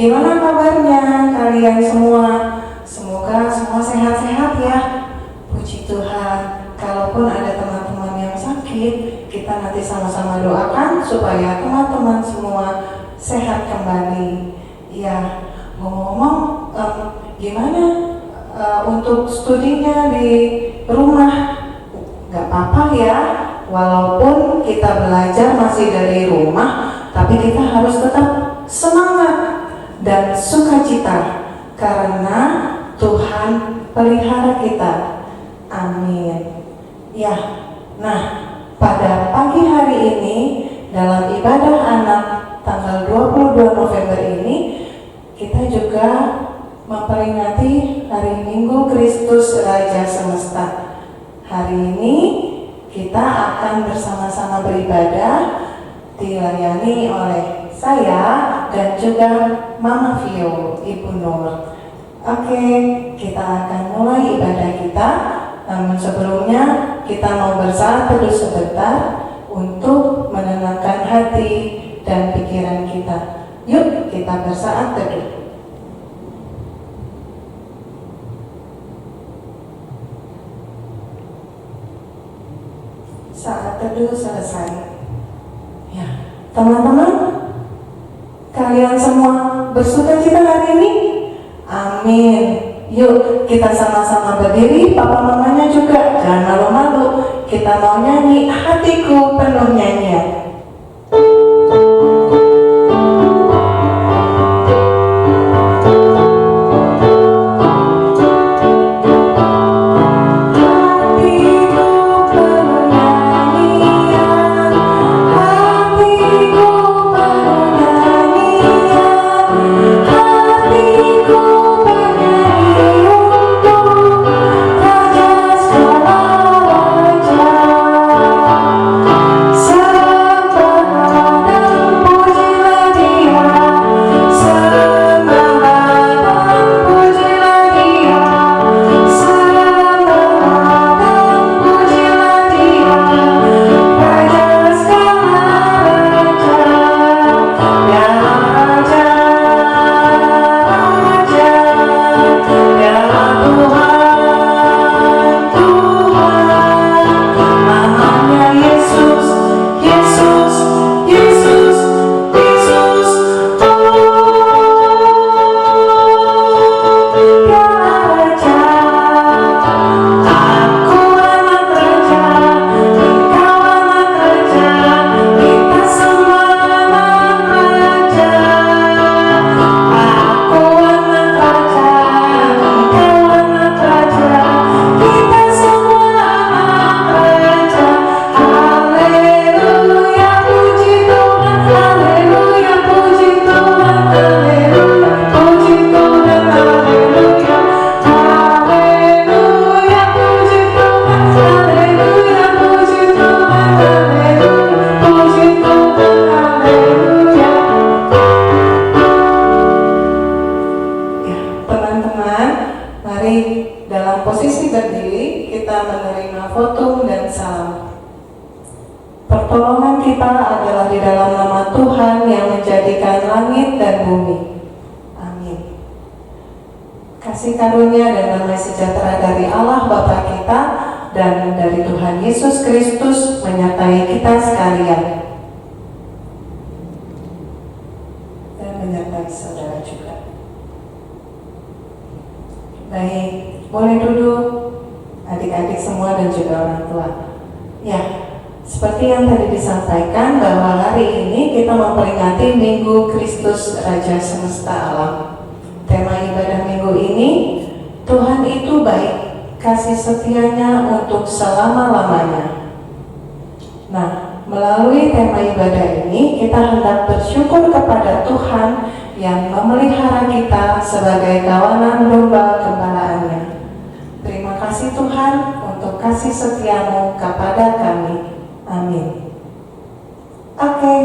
Gimana kabarnya kalian semua? Semoga semua sehat-sehat ya. Puji Tuhan. Kalaupun ada teman-teman yang sakit, kita nanti sama-sama doakan supaya teman-teman semua sehat kembali. Ya, ngomong-ngomong, gimana untuk studinya di rumah? Gak apa-apa ya, walaupun kita belajar masih dari rumah, tapi kita harus tetap semangat dan sukacita karena Tuhan pelihara kita. Amin. Ya, nah pada pagi hari ini dalam ibadah anak tanggal 22 November ini kita juga memperingati hari Minggu Kristus Raja Semesta. Hari ini kita akan bersama-sama beribadah dilayani oleh saya dan juga Mama Vio, Ibu Nur. Oke, kita akan mulai ibadah kita. Namun sebelumnya kita mau bersaat teduh sebentar untuk menenangkan hati dan pikiran kita. Yuk kita bersaat teduh. Saat teduh selesai. Ya, teman-teman, kalian semua bersukacita hari ini? Amin. Yuk kita sama-sama berdiri, papa mamanya juga, jangan malu-malu. Kita mau nyanyi Hatiku Penuh Nyanyian. Kasih karunia dan damai sejahtera dari Allah Bapa kita dan dari Tuhan Yesus Kristus menyertai kita sekalian dan menyertai saudara juga. Baik, boleh duduk adik-adik semua dan juga orang tua. Ya, seperti yang tadi disampaikan bahwa hari ini kita memperingati Minggu Kristus Raja Semesta Alam. Tema ibadah minggu ini, Tuhan itu baik, kasih setianya untuk selama-lamanya. Nah, melalui tema ibadah ini, kita hendak bersyukur kepada Tuhan yang memelihara kita sebagai kawanan domba gembalaannya. Terima kasih Tuhan untuk kasih setiamu kepada kami. Amin. Oke,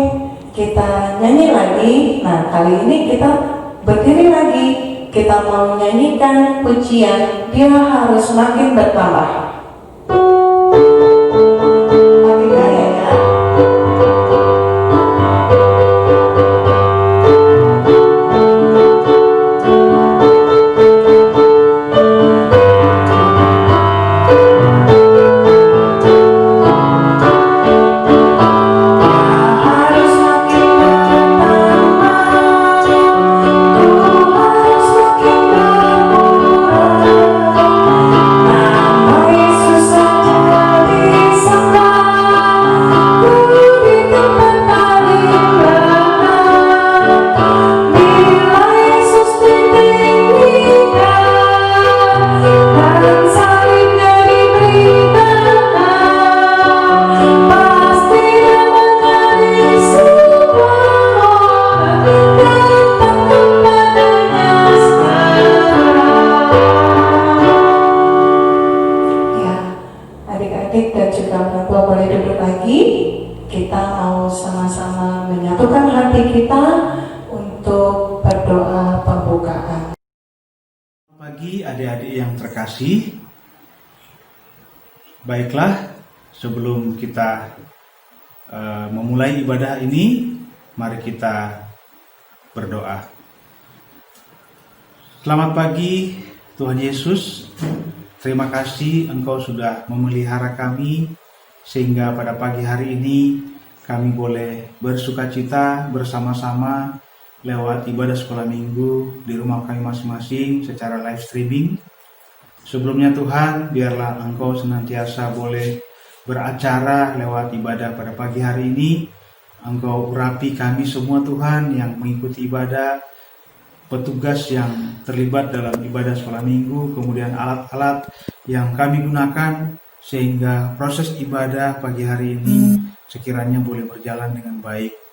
kita nyanyi lagi. Nah, kali ini kita berdiri lagi, kita mau nyanyikan pujian Dia Harus Makin Bertambah. Makin gaya ya. pagi adik-adik yang terkasih. Baiklah, sebelum kita memulai ibadah ini, mari kita berdoa. Selamat pagi Tuhan Yesus. Terima kasih Engkau sudah memelihara kami sehingga pada pagi hari ini kami boleh bersukacita bersama-sama lewat ibadah sekolah minggu di rumah kami masing-masing secara live streaming. Sebelumnya Tuhan, biarlah Engkau senantiasa boleh beracara lewat ibadah pada pagi hari ini. Engkau urapi kami semua Tuhan yang mengikuti ibadah, petugas yang terlibat dalam ibadah sekolah minggu, kemudian alat-alat yang kami gunakan sehingga proses ibadah pagi hari ini sekiranya boleh berjalan dengan baik.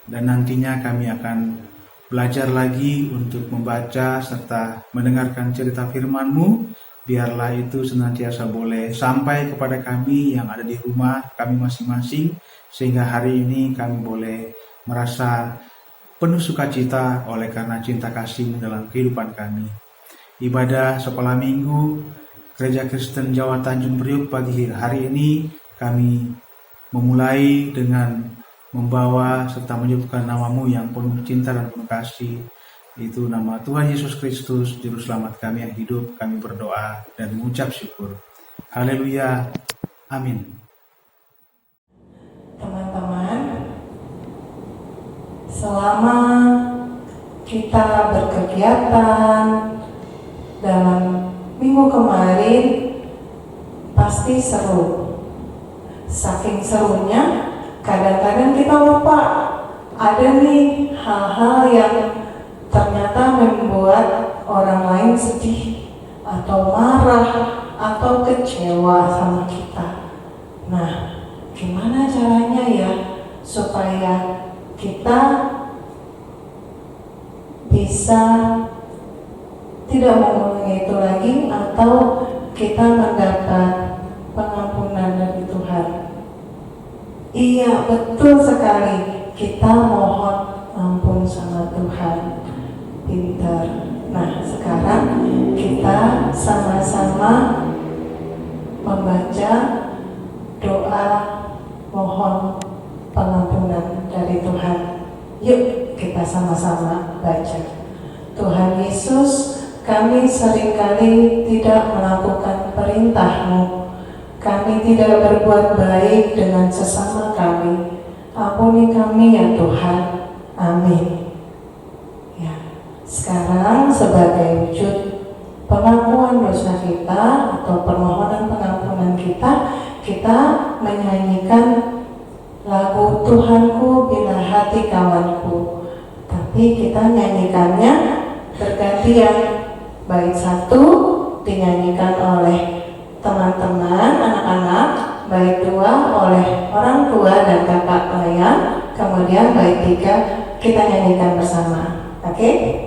Dan nantinya kami akan belajar lagi untuk membaca serta mendengarkan cerita firman-Mu. Biarlah itu senantiasa boleh sampai kepada kami yang ada di rumah kami masing-masing, sehingga hari ini kami boleh merasa penuh sukacita oleh karena cinta kasih-Mu dalam kehidupan kami. Ibadah sekolah minggu Gereja Kristen Jawa Tanjung Priuk pagi hari ini kami memulai dengan membawa serta menyebutkan nama-Mu yang penuh cinta dan penuh kasih. Itu nama Tuhan Yesus Kristus, Juru Selamat kami yang hidup. Kami berdoa dan mengucap syukur. Haleluya. Amin. Teman-teman, selama kita berkegiatan dalam minggu kemarin pasti seru. Saking serunya, kadang-kadang kita lupa ada nih hal-hal yang ternyata membuat orang lain sedih atau marah atau kecewa sama kita. Nah, gimana caranya ya supaya kita bisa tidak mengulangi itu lagi atau kita mendapat pengampunan dari Tuhan? Iya, betul sekali. Kita mohon ampun sama Tuhan. Pintar. Nah, sekarang kita sama-sama membaca doa mohon pengampunan dari Tuhan. Yuk, kita sama-sama baca. Tuhan Yesus, kami seringkali tidak melakukan perintah-Mu. Kami tidak berbuat baik dengan sesama kami. Ampuni kami ya Tuhan. Amin. Ya, sekarang sebagai wujud pengakuan dosa kita atau permohonan pengampunan kita, kita menyanyikan lagu Tuhanku bila hati kawanku. Tapi kita nyanyikannya bergantian. Bait satu dinyanyikan oleh teman-teman, anak-anak, bait 2 oleh orang tua dan kakak pelayan, kemudian bait 3 kita nyanyikan bersama. Oke?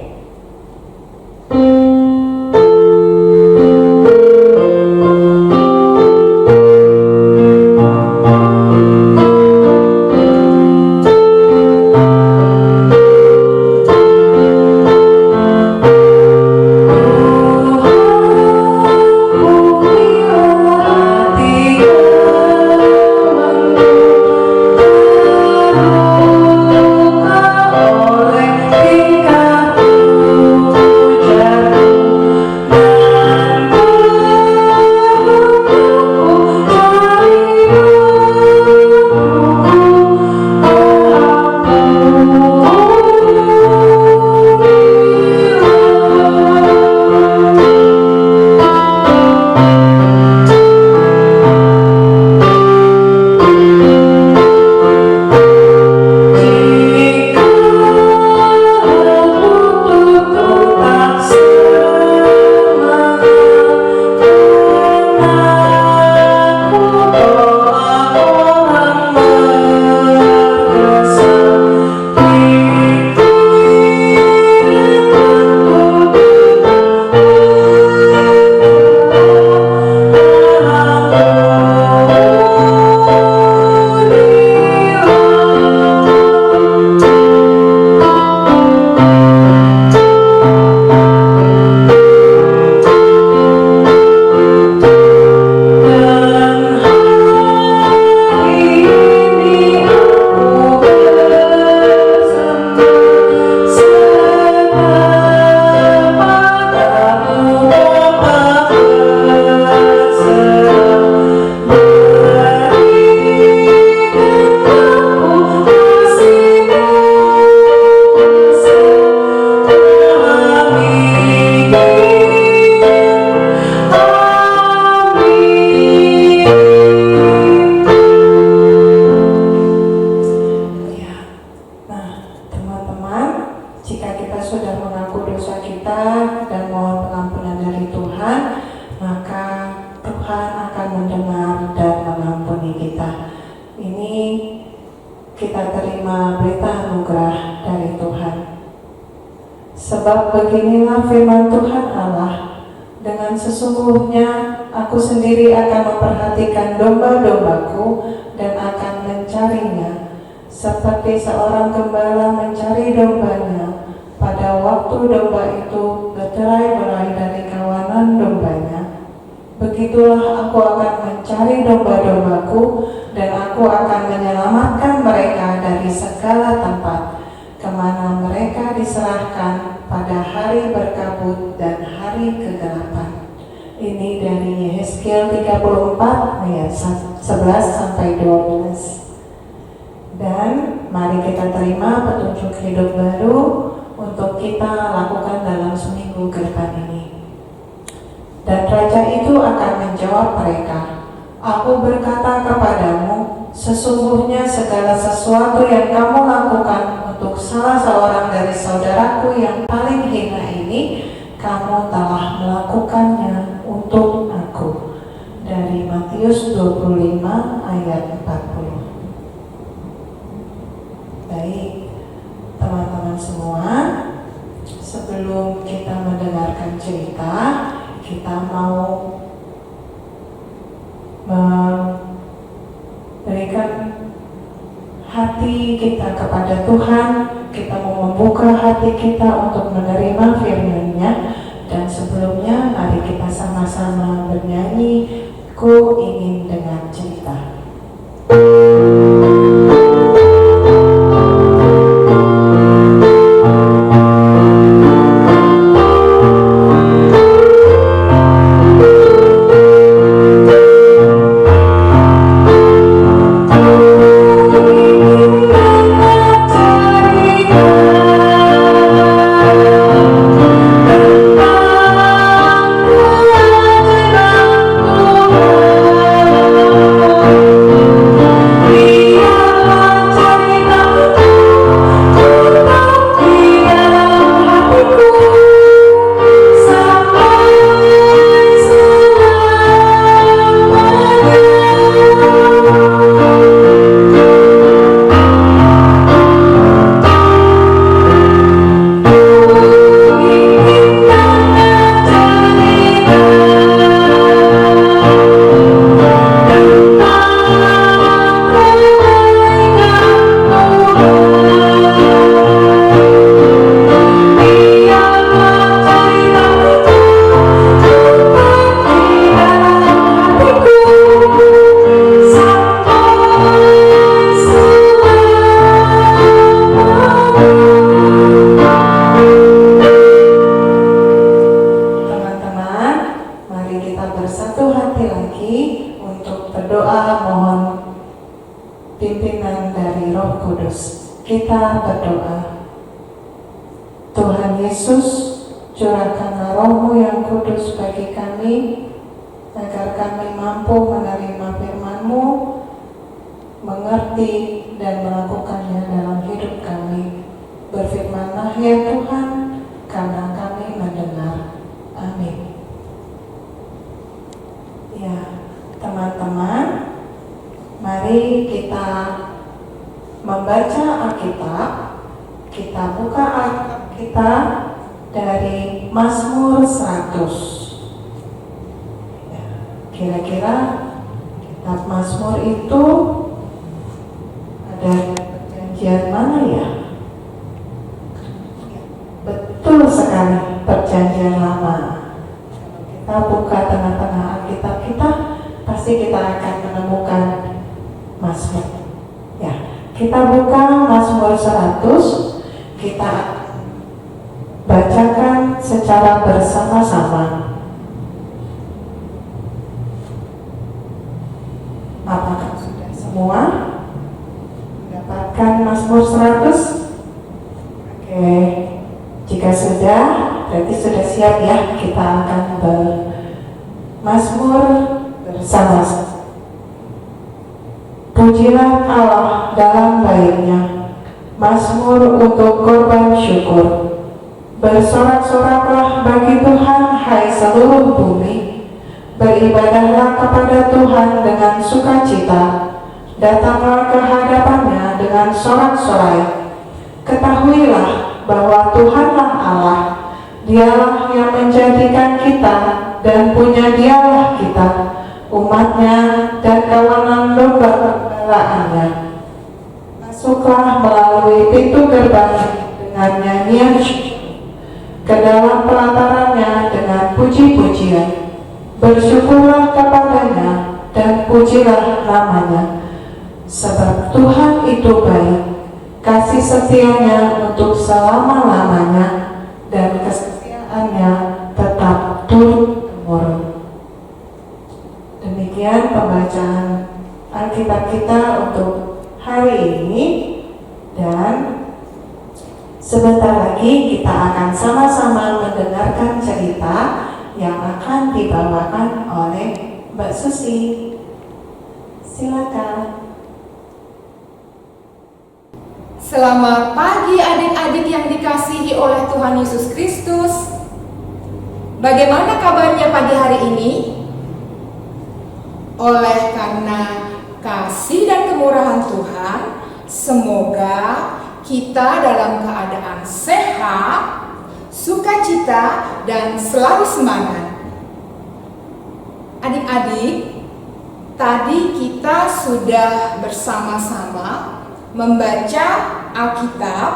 Oleh tingkah Sebab beginilah firman Tuhan Allah, dengan sesungguhnya aku sendiri akan memperhatikan domba-dombaku dan akan mencarinya, seperti seorang gembala mencari dombanya pada waktu domba itu bercerai-berai dari kawanan dombanya. Begitulah aku akan mencari domba-dombaku, dan aku akan menyelamatkan mereka dari segala tempat kemana mereka diserahkan pada hari berkabut dan hari kegelapan. Ini dari Yehezkiel 34 ayat 11 sampai 12. Dan mari kita terima petunjuk hidup baru untuk kita lakukan dalam seminggu ke depan ini. Dan raja itu akan menjawab mereka, aku berkata kepadamu, sesungguhnya segala sesuatu yang kamu lakukan untuk salah seorang dari saudaraku yang paling hina ini, kamu telah melakukannya untuk aku. Dari Matius 25 ayat 40. Baik, teman-teman semua, sebelum kita mendengarkan cerita, kita mau memberikan hati kita kepada Tuhan. Kita mau membuka hati kita untuk menerima firman-Nya. Dan sebelumnya mari kita sama-sama bernyanyi, Ku Ingin Dengar Cerita. Kita berdoa. Tuhan Yesus, curahkanlah Roh-Mu yang kudus bagi kami, agar kami mampu menerima firman-Mu, mengerti dan melakukannya dalam hidup kami. Berfirman-Lah ya Tuhan, karena kami mendengar. Amin. Ya, teman-teman, mari kita membaca Alkitab. Kita buka Alkitab kita dari Mazmur 100. Ya, kira-kira kitab Mazmur itu ada perjanjian mana ya? Betul sekali, perjanjian lama. Kalau kita buka tengah-tengah Alkitab kita, pasti kita akan menemukan Mazmur. Ya, kita buka Mazmur 100, kita bacakan secara bersama-sama. Apakah sudah semua mendapatkan Mazmur 100? Oke, jika sudah, berarti sudah siap ya, kita akan bermazmur bersama-sama. Pujilah Allah dalam baiknya, mazmur untuk korban syukur. Bersorak-soraklah bagi Tuhan, hai seluruh bumi. Beribadahlah kepada Tuhan dengan sukacita. Datanglah ke hadapannya dengan sorak-sorai. Ketahuilah bahwa Tuhanlah Allah. Dialah yang menjadikan kita dan punya Dialah kita, umatnya dan kawanan domba pembelaannya. Masuklah melalui pintu gerbang dengan nyanyian syukur, ke dalam pelatarannya dengan puji-pujian. Bersyukurlah kepadanya dan pujilah namanya, sebab Tuhan itu baik, kasih setianya untuk selama-lamanya, dan kesetiaannya tetap turun-temurun. Demikian pembacaan Alkitab kita untuk hari ini, dan sebentar lagi kita akan sama-sama mendengarkan cerita yang akan dibawakan oleh Mbak Susi. Silakan. Selamat pagi adik-adik yang dikasihi oleh Tuhan Yesus Kristus. Bagaimana kabarnya pagi hari ini? Oleh karena kasih dan kemurahan Tuhan, semoga kita dalam keadaan sehat, sukacita, dan selalu semangat. Adik-adik, tadi kita sudah bersama-sama membaca Alkitab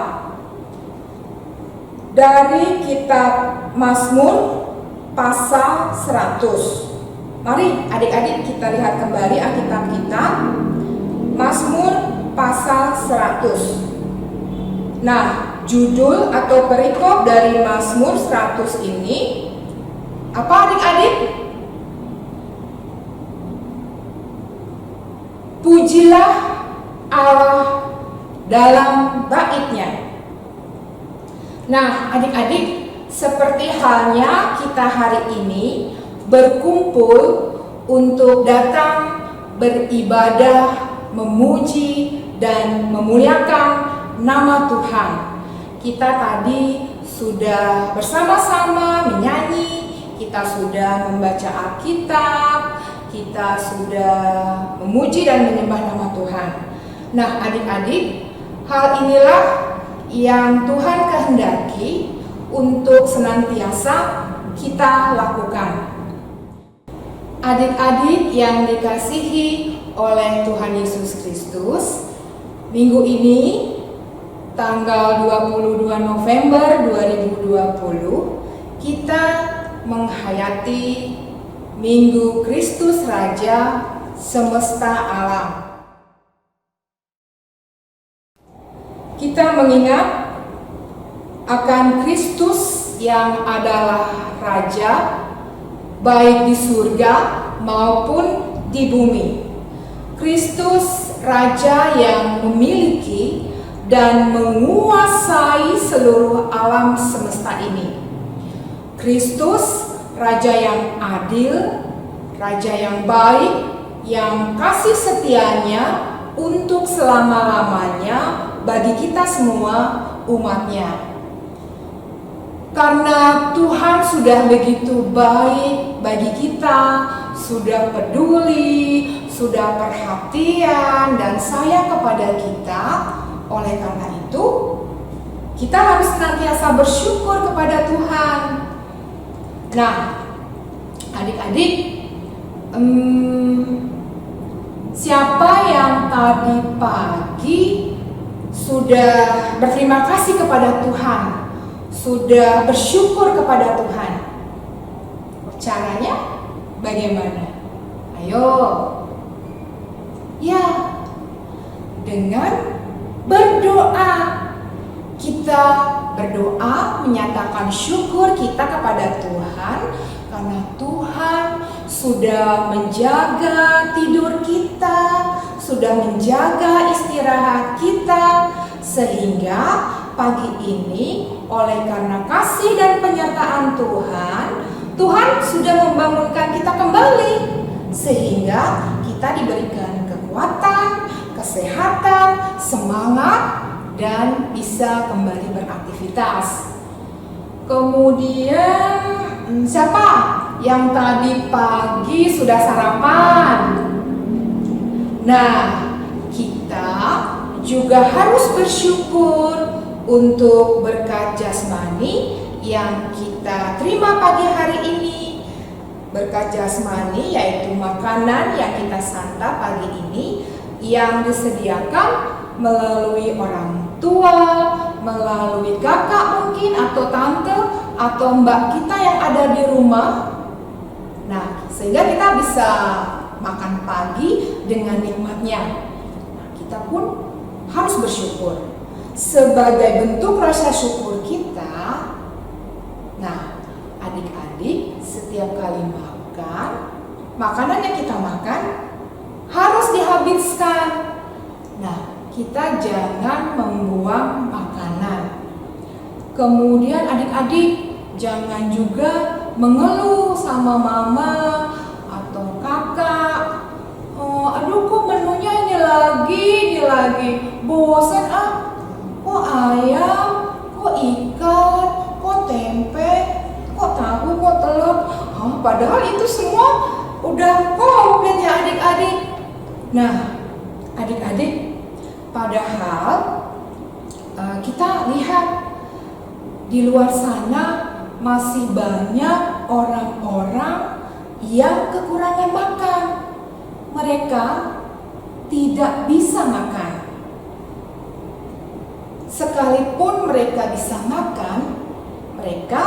dari kitab Mazmur pasal 100. Mari adik-adik kita lihat kembali Alkitab kita, Mazmur pasal 100. Nah, judul atau perikop dari Mazmur 100 ini apa adik-adik? Pujilah Allah dalam baitnya. Nah, adik-adik, seperti halnya kita hari ini berkumpul untuk datang beribadah, memuji dan memuliakan nama Tuhan. Kita tadi sudah bersama-sama menyanyi, kita sudah membaca Alkitab, kita sudah memuji dan menyembah nama Tuhan. Nah, adik-adik, hal inilah yang Tuhan kehendaki untuk senantiasa kita lakukan. Adik-adik yang dikasihi oleh Tuhan Yesus Kristus, minggu ini tanggal 22 November 2020 kita menghayati Minggu Kristus Raja Semesta Alam. Kita mengingat akan Kristus yang adalah Raja baik di surga maupun di bumi. Kristus Raja yang memiliki dan menguasai seluruh alam semesta ini. Kristus Raja yang adil, Raja yang baik, yang kasih setianya untuk selama-lamanya bagi kita semua umatnya. Karena Tuhan sudah begitu baik bagi kita, sudah peduli, sudah perhatian dan sayang kepada kita. Oleh karena itu, kita harus senantiasa bersyukur kepada Tuhan. Nah, adik-adik, siapa yang tadi pagi sudah berterima kasih kepada Tuhan, sudah bersyukur kepada Tuhan? Caranya bagaimana? Ayo. Ya, dengan berdoa. Kita berdoa menyatakan syukur kita kepada Tuhan karena Tuhan sudah menjaga tidur kita, sudah menjaga istirahat kita, sehingga pagi ini oleh karena kasih dan penyertaan Tuhan, Tuhan sudah membangunkan kita kembali sehingga kita diberikan kekuatan, kesehatan, semangat, dan bisa kembali beraktivitas. Kemudian siapa yang tadi pagi sudah sarapan? Nah, kita juga harus bersyukur untuk berkat jasmani yang kita terima pagi hari ini, berkat jasmani yaitu makanan yang kita santap pagi ini yang disediakan melalui orang tua, melalui kakak mungkin atau tante atau mbak kita yang ada di rumah. Nah, sehingga kita bisa makan pagi dengan nikmatnya. Nah, kita pun harus bersyukur. Sebagai bentuk rasa syukur kita, nah adik-adik setiap kali makan, makanan yang kita makan harus dihabiskan. Nah, kita jangan membuang makanan. Kemudian adik-adik jangan juga mengeluh sama mama atau kakak. Aduh, kok menunya ini lagi, bosan ah. Kok ayam, kok ikan, kok tempe, kok tahu, kok telur. Padahal itu semua udah komplit ya adik-adik. Nah, adik-adik, padahal kita lihat di luar sana masih banyak orang-orang yang kekurangan makan. Mereka tidak bisa makan. Sekalipun mereka bisa makan, mereka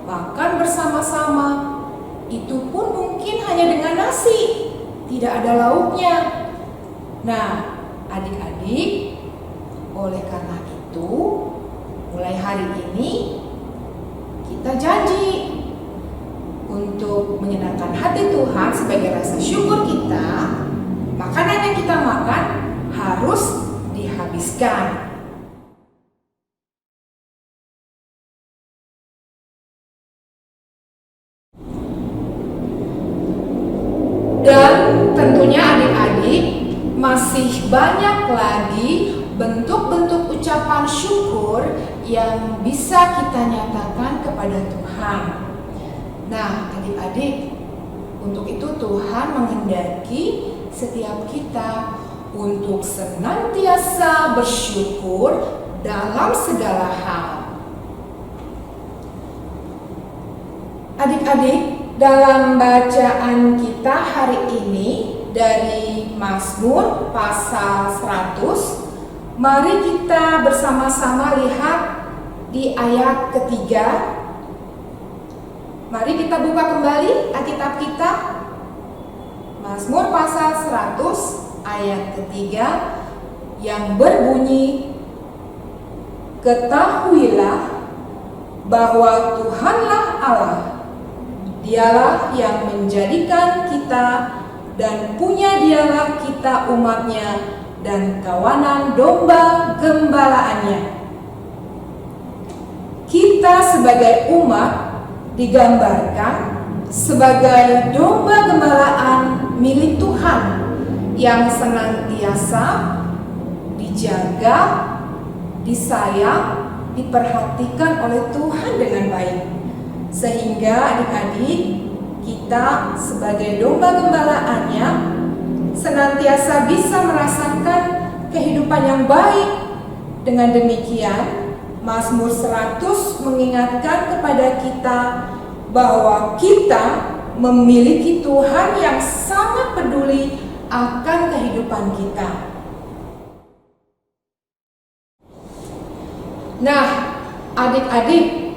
makan bersama-sama. Itu pun mungkin hanya dengan nasi, tidak ada lauknya. Nah, adik-adik, oleh karena itu, mulai hari ini kita janji untuk menyenangkan hati Tuhan sebagai rasa syukur kita, makanan yang kita makan harus dihabiskan. Dan tentunya adik-adik masih banyak lagi bentuk-bentuk ucapan syukur yang bisa kita nyatakan kepada Tuhan. Nah, adik-adik, untuk itu Tuhan menghendaki setiap kita untuk senantiasa bersyukur dalam segala hal. Adik-adik, dalam bacaan kita hari ini dari Mazmur pasal 100, mari kita bersama-sama lihat di ayat ketiga. Mari kita buka kembali Alkitab kita. Mazmur pasal 100 ayat ketiga yang berbunyi, ketahuilah bahwa Tuhanlah Allah. Dialah yang menjadikan kita dan punya dialah kita umatnya dan kawanan domba gembalaannya. Kita sebagai umat digambarkan sebagai domba gembalaan milik Tuhan yang senantiasa dijaga, disayang, diperhatikan oleh Tuhan dengan baik. Sehingga adik-adik, kita sebagai domba gembalaannya senantiasa bisa merasakan kehidupan yang baik. Dengan demikian, Mazmur 100 mengingatkan kepada kita bahwa kita memiliki Tuhan yang sangat peduli akan kehidupan kita. Nah, adik-adik,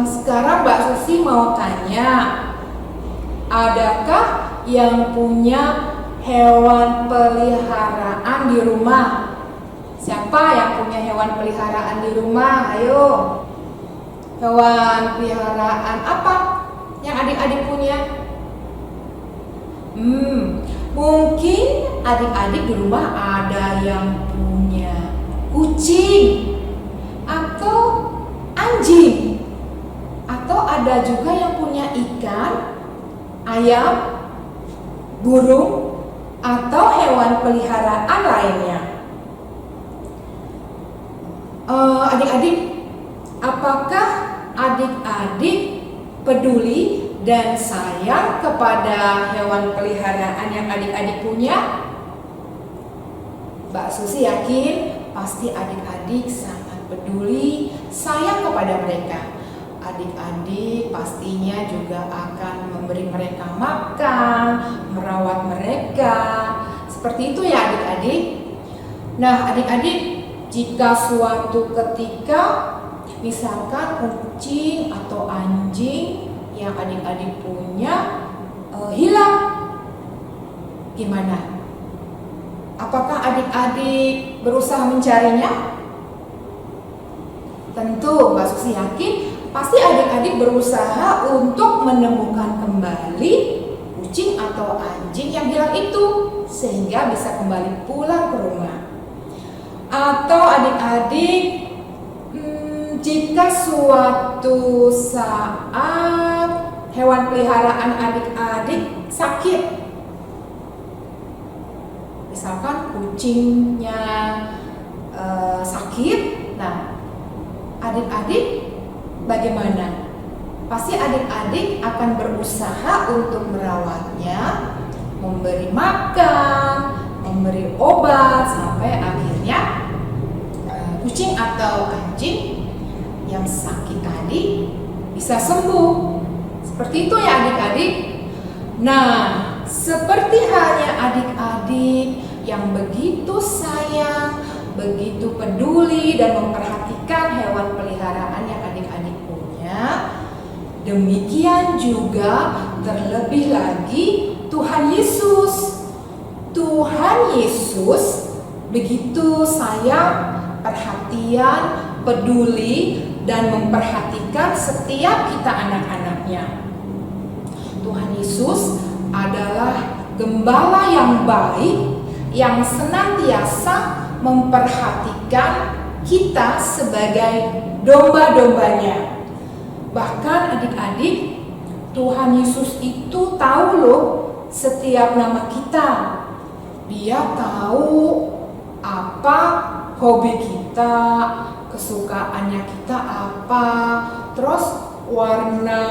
sekarang Mbak Susi mau tanya, adakah yang punya hewan peliharaan di rumah? Siapa yang punya hewan peliharaan di rumah? Ayo. Hewan peliharaan apa yang adik-adik punya? Mungkin adik-adik di rumah ada yang punya kucing atau anjing, atau ada juga yang punya ikan, ayam, burung, atau hewan peliharaan lainnya. Adik-adik, apakah adik-adik peduli dan sayang kepada hewan peliharaan yang adik-adik punya? Mbak Susi yakin pasti adik-adik sangat peduli, sayang kepada mereka. Adik-adik pastinya juga akan memberi mereka makan, merawat mereka. Seperti itu ya adik-adik. Nah adik-adik, jika suatu ketika misalkan kucing atau anjing yang adik-adik punya hilang, gimana? Apakah adik-adik berusaha mencarinya? Tentu Mbak Susi yakin pasti adik-adik berusaha untuk menemukan kembali kucing atau anjing yang hilang itu, sehingga bisa kembali pulang ke rumah. Atau adik-adik, jika suatu saat hewan peliharaan adik-adik sakit, misalkan kucingnya sakit, nah adik-adik bagaimana? Pasti adik-adik akan berusaha untuk merawatnya, memberi makan, memberi obat, sampai akhirnya kucing atau anjing yang sakit tadi bisa sembuh. Seperti itu ya adik-adik. Nah, seperti halnya adik-adik yang begitu sayang, begitu peduli dan memperhatikan hewan peliharaan yang adik-adik punya, demikian juga terlebih lagi Tuhan Yesus. Tuhan Yesus begitu sayang, perhatian, peduli, dan memperhatikan setiap kita anak-anaknya. Tuhan Yesus adalah gembala yang baik, yang senantiasa memperhatikan kita sebagai domba-dombanya. Bahkan adik-adik, Tuhan Yesus itu tahu loh setiap nama kita. Dia tahu apa hobi kita, kesukaannya kita apa, terus warna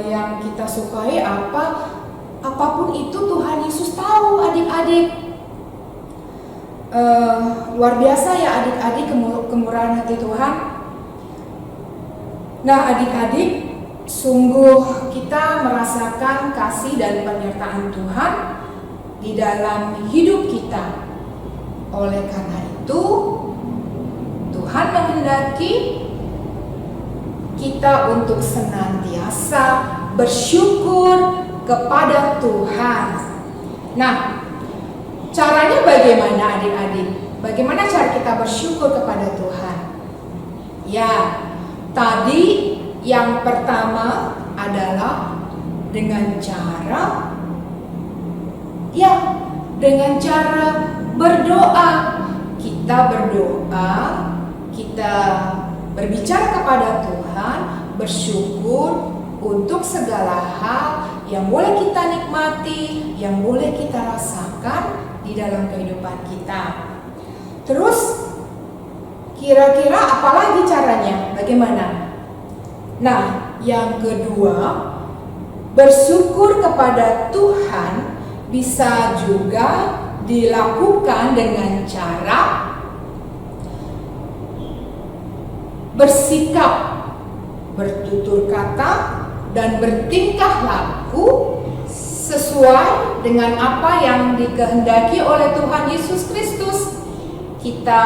yang kita sukai apa, apapun itu Tuhan Yesus tahu adik-adik. Luar biasa ya adik-adik kemurahan hati Tuhan. Nah adik-adik, sungguh kita merasakan kasih dan penyertaan Tuhan di dalam hidup kita. Oleh karena itu Tuhan menghendaki kita untuk senantiasa bersyukur kepada Tuhan. Nah, caranya bagaimana adik-adik? Bagaimana cara kita bersyukur kepada Tuhan? Ya, tadi yang pertama adalah dengan cara berdoa. Kita berdoa, kita berbicara kepada Tuhan, bersyukur untuk segala hal yang boleh kita nikmati, yang boleh kita rasakan di dalam kehidupan kita. Terus kira-kira apa lagi caranya? Bagaimana? Nah, yang kedua, bersyukur kepada Tuhan bisa juga dilakukan dengan cara bersikap, bertutur kata, dan bertingkah laku sesuai dengan apa yang dikehendaki oleh Tuhan Yesus Kristus. Kita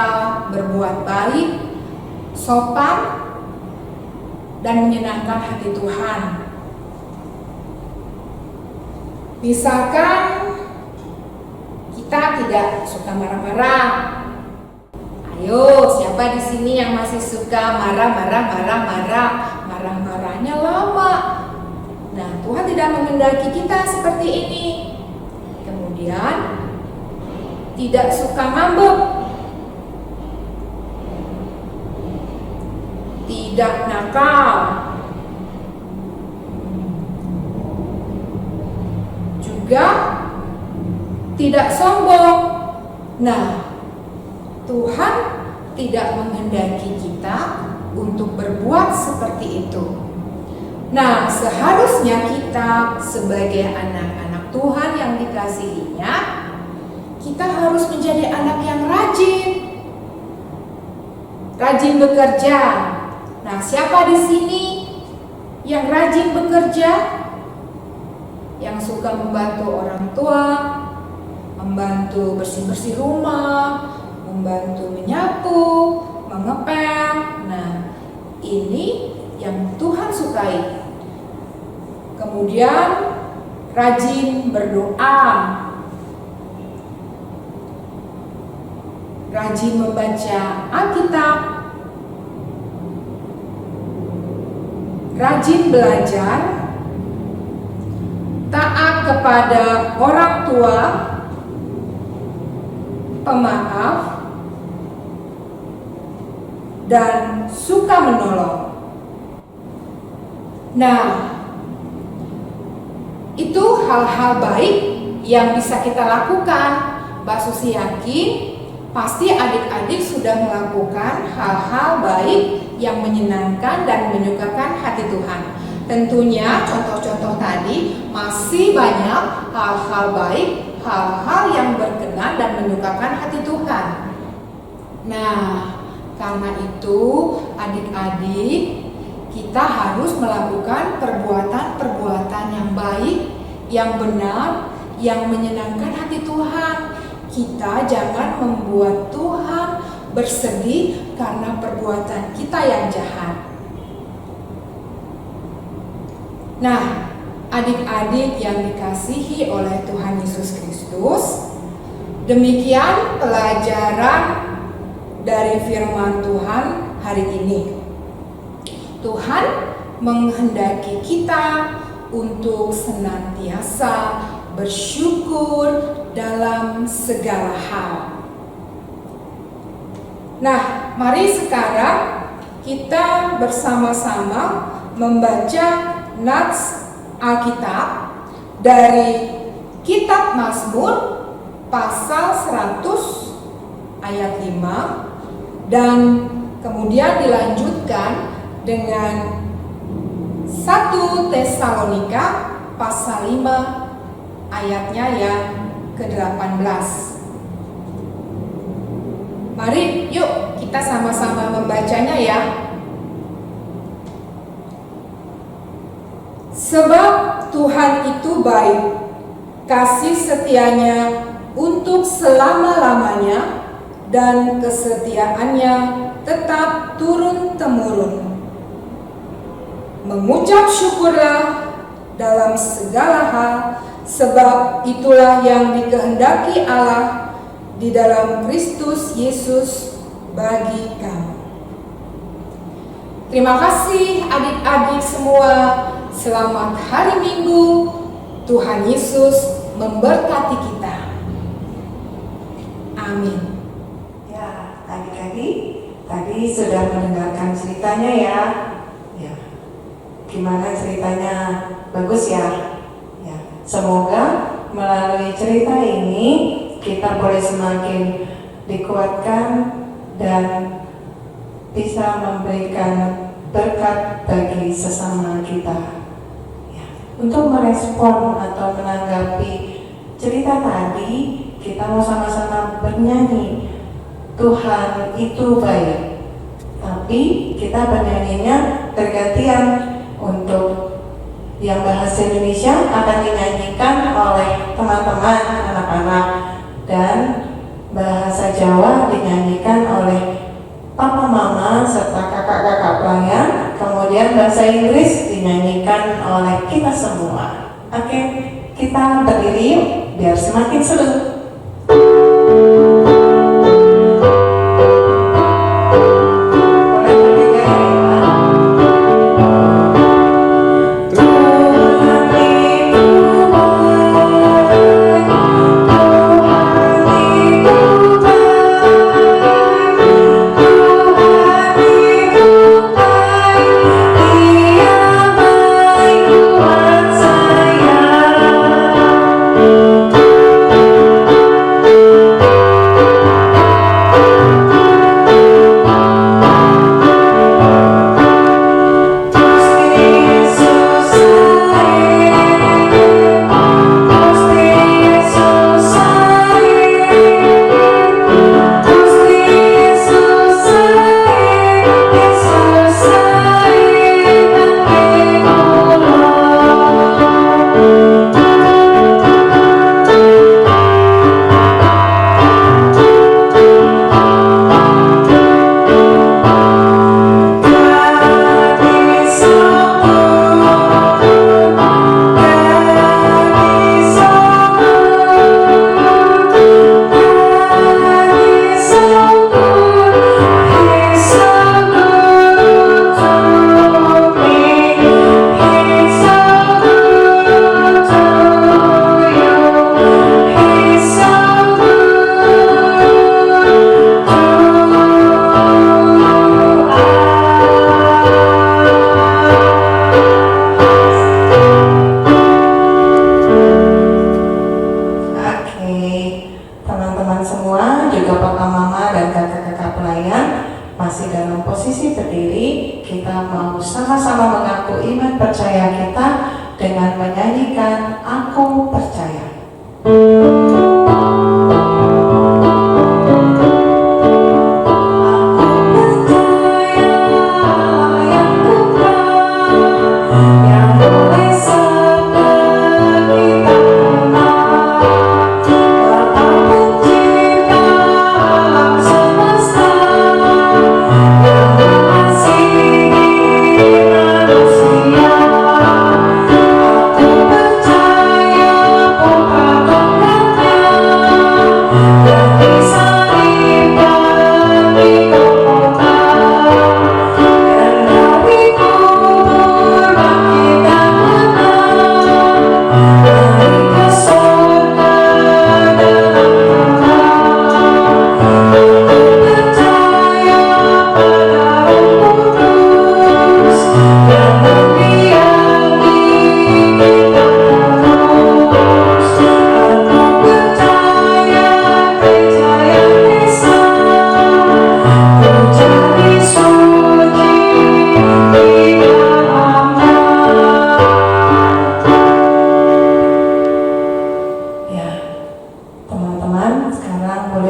berbuat baik, sopan, dan menyenangkan hati Tuhan. Misalkan kita tidak suka marah-marah. Ayo, siapa di sini yang masih suka marah-marahnya lama? Nah, Tuhan tidak menghendaki kita seperti ini. Kemudian, tidak suka ngambek, tidak nakal, juga tidak sombong. Nah, Tuhan tidak menghendaki kita untuk berbuat seperti itu. Nah, seharusnya kita sebagai anak-anak Tuhan yang dikasihinya, kita harus menjadi anak yang rajin. rajin bekerja. Nah, siapa di sini yang rajin bekerja? Yang suka membantu orang tua, membantu bersih-bersih rumah, membantu menyapu, mengepel. Nah, ini yang Tuhan sukai. Kemudian rajin berdoa, rajin membaca Alkitab, rajin belajar, taat kepada orang tua, pemaaf, dan suka menolong. Nah, itu hal-hal baik yang bisa kita lakukan. Mbak Susi yakin pasti adik-adik sudah melakukan hal-hal baik yang menyenangkan dan menyukakan hati Tuhan. Tentunya contoh-contoh tadi masih banyak hal-hal baik, hal-hal yang berkenan dan menyukakan hati Tuhan. Nah, karena itu adik-adik, kita harus melakukan perbuatan-perbuatan yang baik, yang benar, yang menyenangkan hati Tuhan. Kita jangan membuat Tuhan bersedih karena perbuatan kita yang jahat. Nah, adik-adik yang dikasihi oleh Tuhan Yesus Kristus, demikian pelajaran dari firman Tuhan hari ini. Tuhan menghendaki kita untuk senantiasa bersyukur dalam segala hal. Nah, mari sekarang kita bersama-sama membaca nats Alkitab dari Kitab Mazmur pasal 100 ayat 5 dan kemudian dilanjutkan dengan 1 Tesalonika pasal 5 ayatnya yang ke-18. Mari yuk kita sama-sama membacanya ya. Sebab Tuhan itu baik, kasih setianya untuk selama-lamanya, dan kesetiaannya tetap turun-temurun. Mengucap syukurlah dalam segala hal, sebab itulah yang dikehendaki Allah di dalam Kristus Yesus bagi kamu. Terima kasih adik-adik semua. Selamat hari Minggu. Tuhan Yesus memberkati kita. Amin. Ya, adik-adik, tadi sudah mendengarkan ceritanya ya. Ya, gimana ceritanya? Bagus ya? Ya, semoga melalui cerita ini kita boleh semakin dikuatkan dan bisa memberikan berkat bagi sesama kita. Ya, untuk merespon atau menanggapi cerita tadi, kita mau sama-sama bernyanyi Tuhan itu baik. Tapi kita bernyanyinya tergantian. Untuk yang bahasa Indonesia akan dinyanyikan oleh teman-teman anak-anak, dan bahasa Jawa dinyanyikan oleh papa mama serta kakak-kakak pelayan. Kemudian bahasa Inggris dinyanyikan oleh kita semua. Oke, kita berdiri yuk biar semakin seru. Tuhan percaya kita dengan menyanyikan Aku Percaya.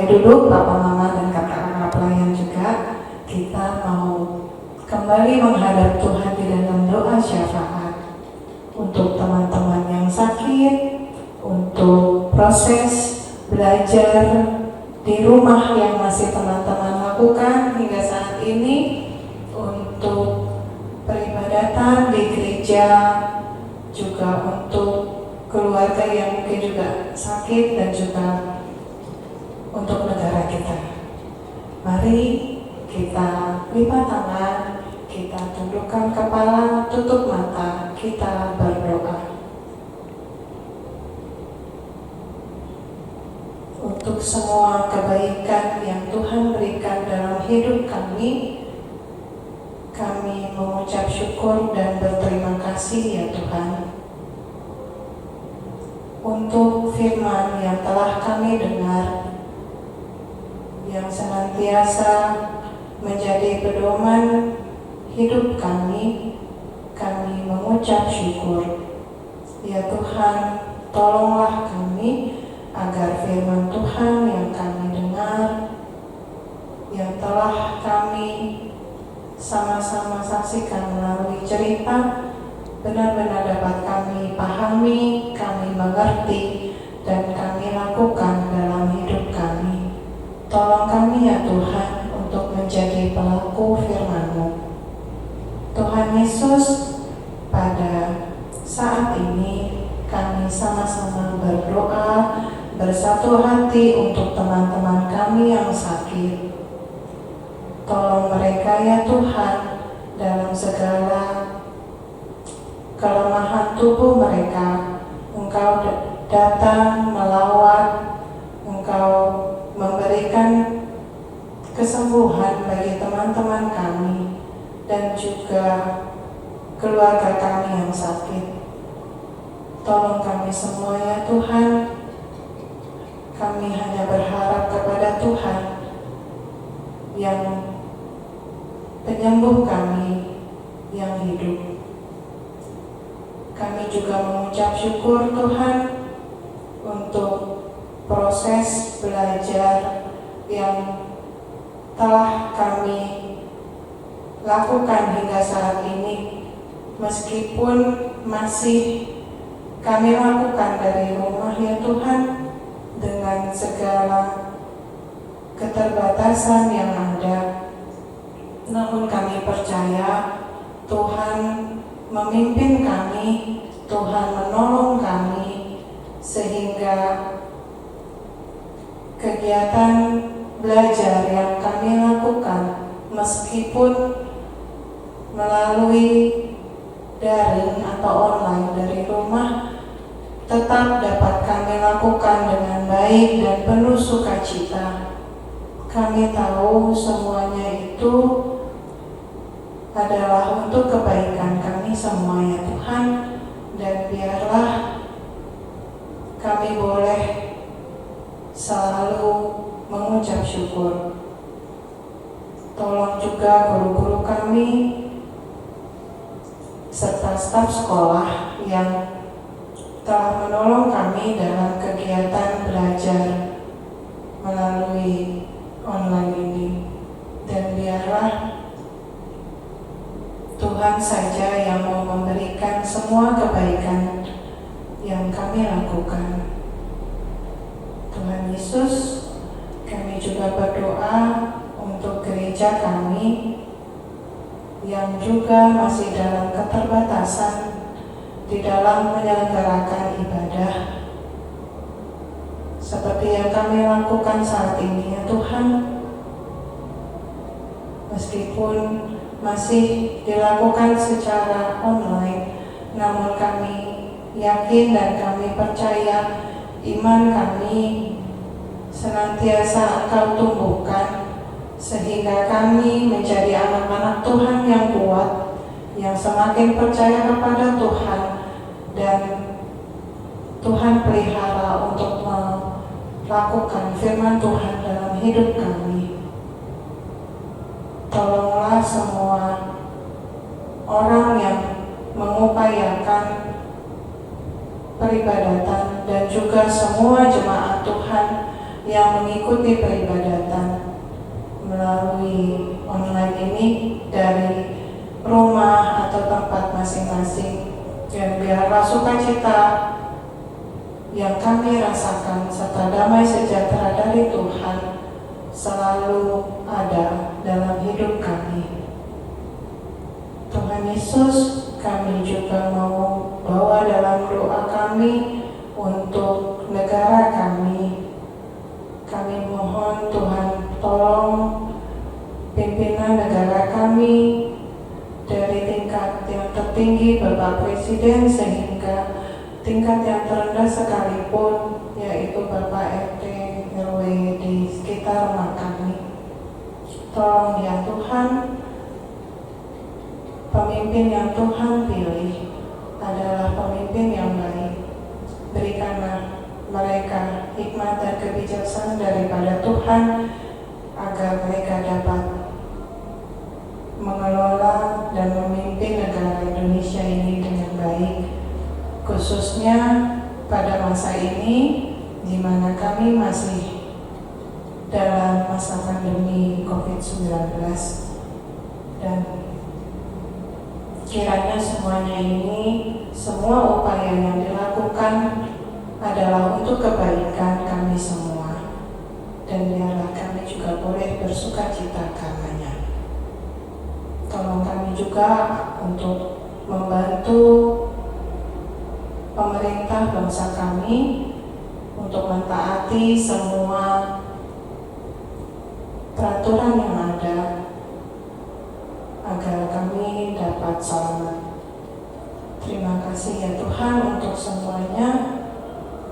Duduk Papa Mama dan kakak-kakak pelayan juga. Kita mau kembali menghadap Tuhan di dalam doa syafaat untuk teman-teman yang sakit, untuk proses belajar di rumah yang masih teman-teman lakukan hingga saat ini, untuk peribadatan di gereja, juga untuk keluarga yang mungkin juga sakit, dan juga untuk negara kita. Mari kita lipat tangan, kita tundukkan kepala, tutup mata, kita berdoa. Untuk semua kebaikan yang Tuhan berikan dalam hidup kami mengucap syukur dan berterima kasih ya Tuhan. Untuk firman yang telah kami dengar, yang senantiasa menjadi pedoman hidup kami mengucap syukur. Ya Tuhan, tolonglah kami agar firman Tuhan yang kami dengar, yang telah kami sama-sama saksikan melalui cerita, benar-benar dapat kami pahami, kami mengerti, dan kami lakukan dalam hidup kami. Tolong kami ya Tuhan untuk menjadi pelaku firman-Mu. Tuhan Yesus, pada saat ini kami sama-sama berdoa bersatu hati untuk teman-teman kami yang sakit. Tolong mereka ya Tuhan dalam segala kelemahan tubuh mereka. Engkau datang melawat, Engkau memberikan kesembuhan bagi teman-teman kami dan juga keluarga kami yang sakit. Tolong kami semua ya Tuhan. Kami hanya berharap kepada Tuhan yang penyembuh kami yang hidup. Kami juga mengucap syukur Tuhan untuk proses belajar yang telah kami lakukan hingga saat ini, meskipun masih kami lakukan dari rumah ya Tuhan, dengan segala keterbatasan yang ada. Namun kami percaya Tuhan memimpin kami, Tuhan menolong kami, sehingga kegiatan belajar yang kami lakukan, meskipun melalui daring atau online dari rumah, tetap dapat kami lakukan dengan baik dan penuh sukacita. Kami tahu semuanya itu adalah untuk kebaikan kami semua ya Tuhan, dan biarlah kami boleh selalu mengucap syukur. Tolong juga guru-guru kami, serta staf sekolah yang telah menolong kami dalam kegiatan belajar melalui online ini. Dan biarlah Tuhan saja yang mau memberikan semua kebaikan yang kami lakukan. Tuhan Yesus, kami juga berdoa untuk gereja kami yang juga masih dalam keterbatasan di dalam menyelenggarakan ibadah seperti yang kami lakukan saat ini, ya Tuhan. Meskipun masih dilakukan secara online, namun kami yakin dan kami percaya iman kami senantiasa Engkau tumbuhkan, sehingga kami menjadi anak-anak Tuhan yang kuat, yang semakin percaya kepada Tuhan, dan Tuhan pelihara untuk melakukan firman Tuhan dalam hidup kami. Tolonglah semua orang yang mengupayakan peribadatan dan juga semua jemaat Tuhan yang mengikuti peribadatan melalui online ini dari rumah atau tempat masing-masing. Dan biarlah sukacita yang kami rasakan serta damai sejahtera dari Tuhan selalu ada dalam hidup kami. Tuhan Yesus, kami juga mau bawa dalam doa kami untuk negara kami. Kami mohon Tuhan tolong pimpinan negara kami dari tingkat yang tertinggi Bapak Presiden sehingga tingkat yang terendah sekalipun, yaitu Bapak RT RW di sekitar rumah kami. Tolong ya Tuhan, pemimpin yang Tuhan pilih adalah pemimpin yang baik. Berikanlah mereka hikmat dan kebijaksanaan daripada Tuhan agar mereka dapat mengelola dan memimpin negara Indonesia ini dengan baik, khususnya pada masa ini di mana kami masih dalam masa pandemi COVID-19, dan kiranya semuanya ini, semua upaya yang dilakukan adalah untuk kebaikan kami semua, dan biarlah kami juga boleh bersukacita karenanya. Tolong kami juga untuk membantu pemerintah bangsa kami untuk mentaati semua peraturan yang ada agar kami dapat selamat. Terima kasih ya Tuhan untuk semuanya.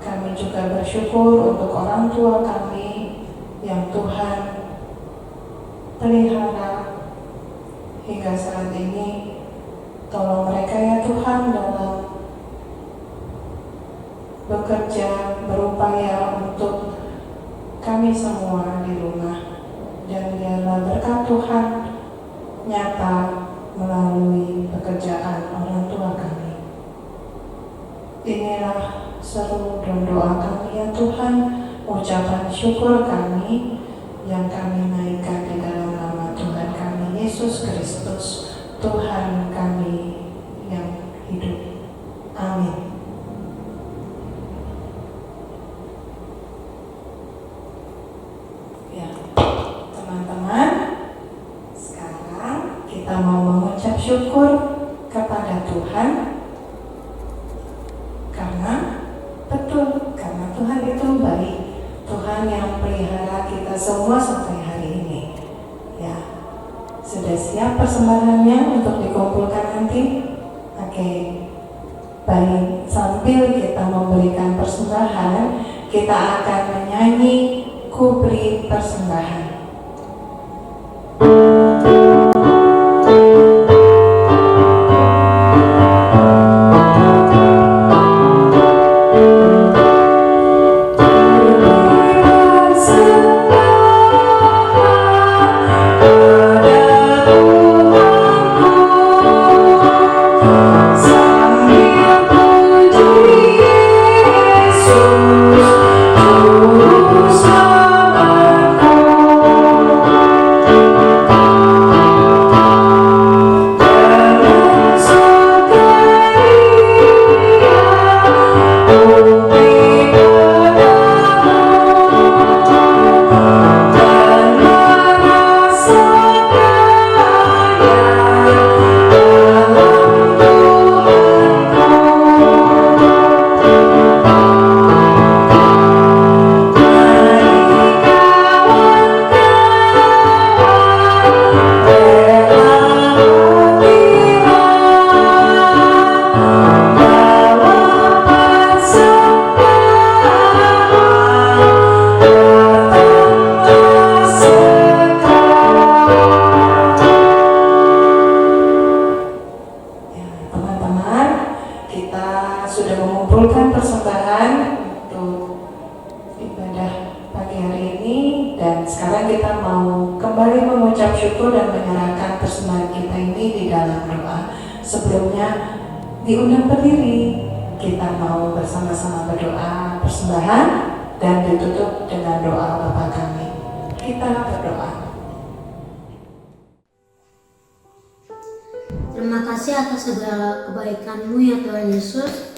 Kami juga bersyukur untuk orang tua kami yang Tuhan pelihara hingga saat ini. Tolong mereka ya Tuhan dalam bekerja, berupaya untuk kami semua di rumah, dan biarlah berkat Tuhan nyata melalui pekerjaan orang tua kami. Inilah seru dan doa kami ya Tuhan, ucapan syukur kami yang kami naikkan di dalam nama Tuhan kami Yesus Kristus, Tuhan kami yang hidup. Amin. Ya, teman-teman, sekarang kita mau mengucap syukur kepada Tuhan karena Tuhan itu baik. Tuhan yang pelihara kita semua sampai hari ini. Ya, sudah siap persembahannya untuk dikumpulkan nanti? Oke. Baik, sambil kita memberikan persembahan, kita akan menyanyi Kuberi Persembahan. Pada Tuhanku sudah mengumpulkan persembahan untuk ibadah pagi hari ini, dan sekarang kita mau kembali mengucap syukur dan menyerahkan persembahan kita ini di dalam doa. Sebelumnya diundang berdiri, kita mau bersama-sama berdoa persembahan dan ditutup dengan doa Bapa kami. Kita berdoa. Terima kasih atas segala kebaikan-Mu ya Tuhan Yesus.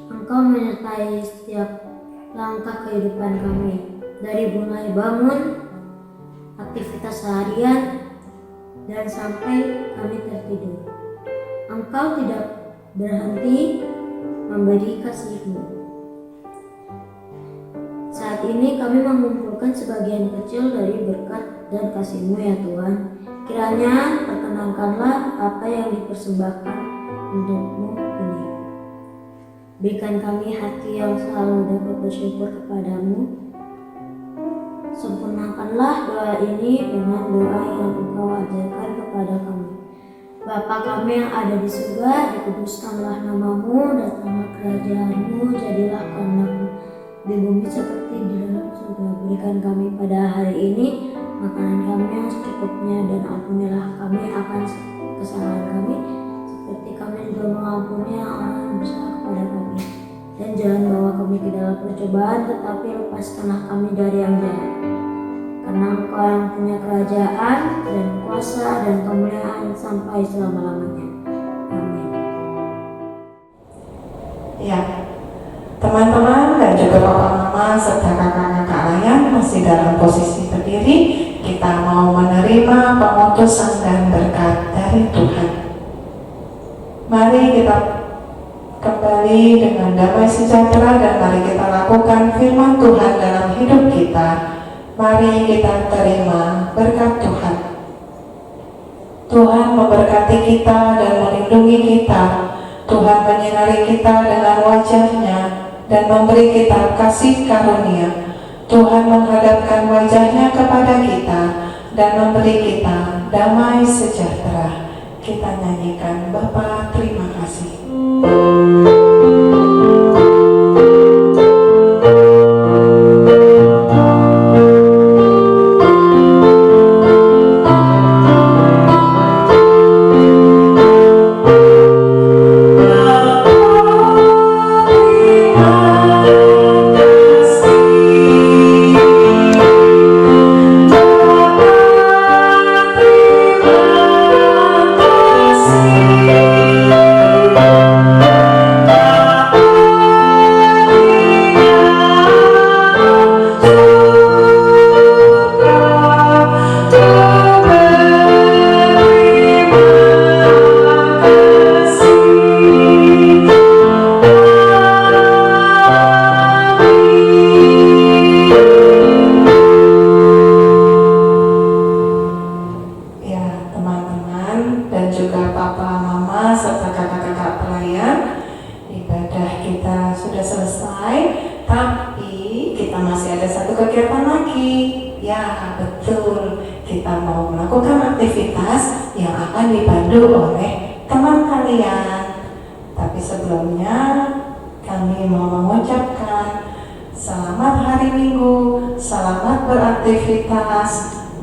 Engkau menyertai setiap langkah kehidupan kami, dari mulai bangun, aktivitas seharian, dan sampai kami tertidur. Engkau tidak berhenti memberi kasih-Mu. Saat ini kami mengumpulkan sebagian kecil dari berkat dan kasih-Mu ya Tuhan. Kiranya perkenankanlah apa yang dipersembahkan untuk-Mu ini. Berikan kami hati yang selalu dapat bersyukur kepadamu. Sempurnakanlah doa ini dengan doa yang Engkau ajarkan kepada kami. Bapa kami yang ada di surga, dikuduskanlah nama-Mu, datanglah kerajaan-Mu, jadilah kehendak-Mu di bumi seperti di dalam surga. Berikan kami pada hari ini makanan kami yang secukupnya, dan ampunilah kami akan kesalahan kami, seperti kami juga mengampuni orang yang bersalah kepada kami. Dan jangan bawa kami ke dalam percobaan, tetapi lepaskanlah kami dari yang jahat. Karena Engkau yang punya kerajaan dan kuasa dan kemuliaan sampai selama-lamanya. Amin. Ya, teman-teman dan juga papa mama serta kakak-kakak layan masih dalam posisi berdiri. Kita mau menerima pengutusan dan berkat dari Tuhan. Mari kita kembali dengan damai sejahtera, dan mari kita lakukan firman Tuhan dalam hidup kita. Mari kita terima berkat Tuhan. Tuhan memberkati kita dan melindungi kita. Tuhan menyinari kita dengan wajah-Nya dan memberi kita kasih karunia. Tuhan menghadapkan wajah-Nya kepada kita dan memberi kita damai sejahtera. Kita nyanyikan Bapa terima kasih.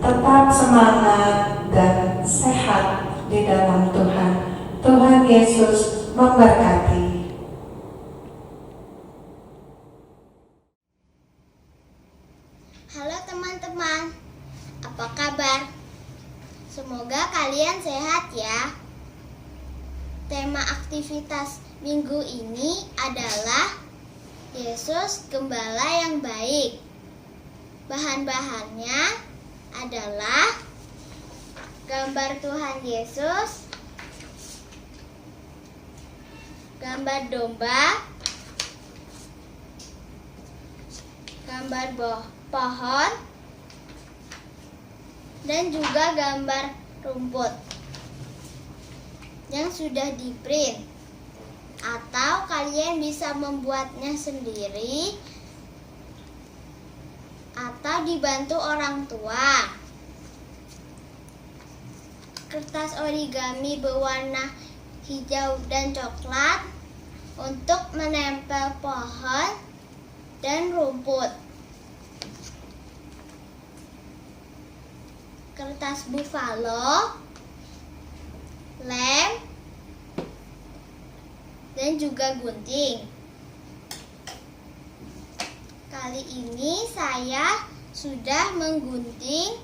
Tetap semangat dan sehat di dalam Tuhan. Tuhan Yesus memberkati. Halo teman-teman, apa kabar? Semoga kalian sehat ya. Tema aktivitas minggu ini adalah Yesus Gembala yang baik. Bahan-bahannya adalah gambar Tuhan Yesus, gambar domba, gambar pohon, dan juga gambar rumput yang sudah di-print, atau kalian bisa membuatnya sendiri atau dibantu orang tua. Kertas origami berwarna hijau dan coklat untuk menempel pohon dan rumput. Kertas buffalo, lem, dan juga gunting. Kali ini saya sudah menggunting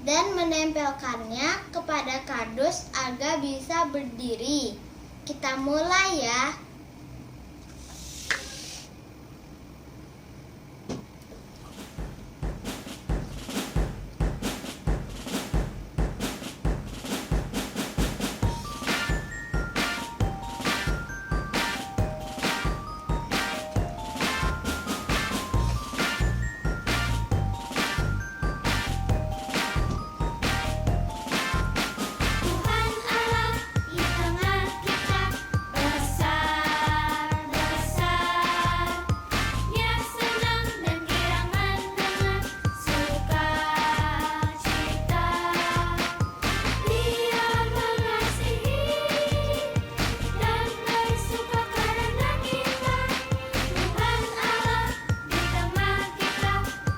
dan menempelkannya kepada kardus agar bisa berdiri. Kita mulai ya. Tuhan Allah di tengah kita besar, besar. Dia senang dan girangan dengan sukacita. Dia mengasihi dan bersuka karena kita. Tuhan Allah di tengah kita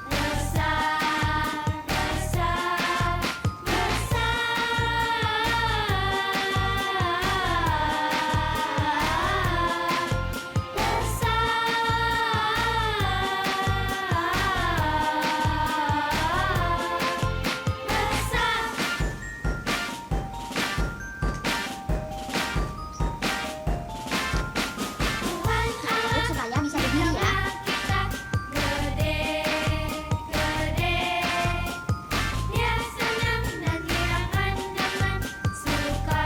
besar, besar, supaya bisa berdiri ya. Gede, gede. Dia senang dan girangan dengan sukacita.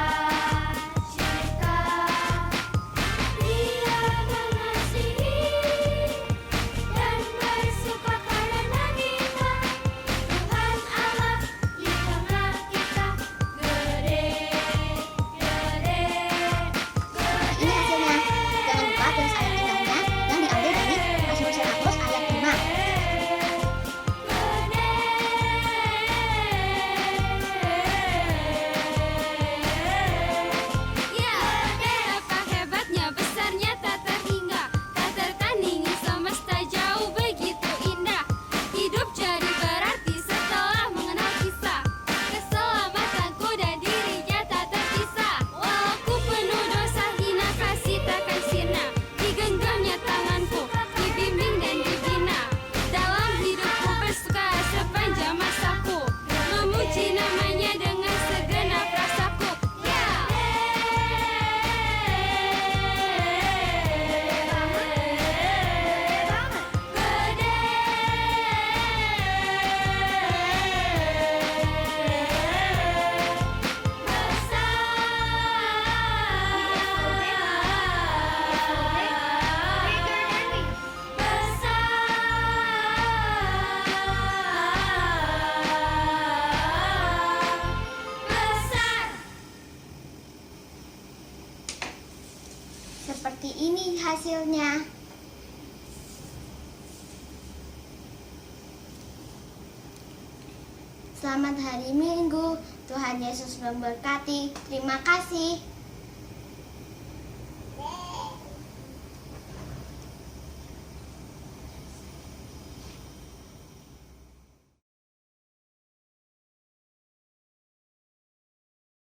Dia mengasihi dan bersuka karena kita. Tuhan Allah di tengah kita gede, gede, gede. Ini hasilnya. Jangan lupa tulis ayat indahnya yang diambil dari Mazmur 100 ayat 5. Ya, betapa hebatnya, besarnya tak terhingga, tak tertandingi, semesta jauh begitu indah. Hidup jadi berarti setelah mengenal kisah. Keselamatanku dan dirinya tak terpisah. Walau ku penuh dosa, hina, kasih takkan sirna. Digenggamnya tanganku, dibimbing dan dibina. Dalam hidupku bersuka sepanjang masaku, memuji namanya dengan segenap rasaku. Ya. Seperti ini hasilnya. Selamat hari Minggu. Tuhan Yesus memberkati. Terima kasih.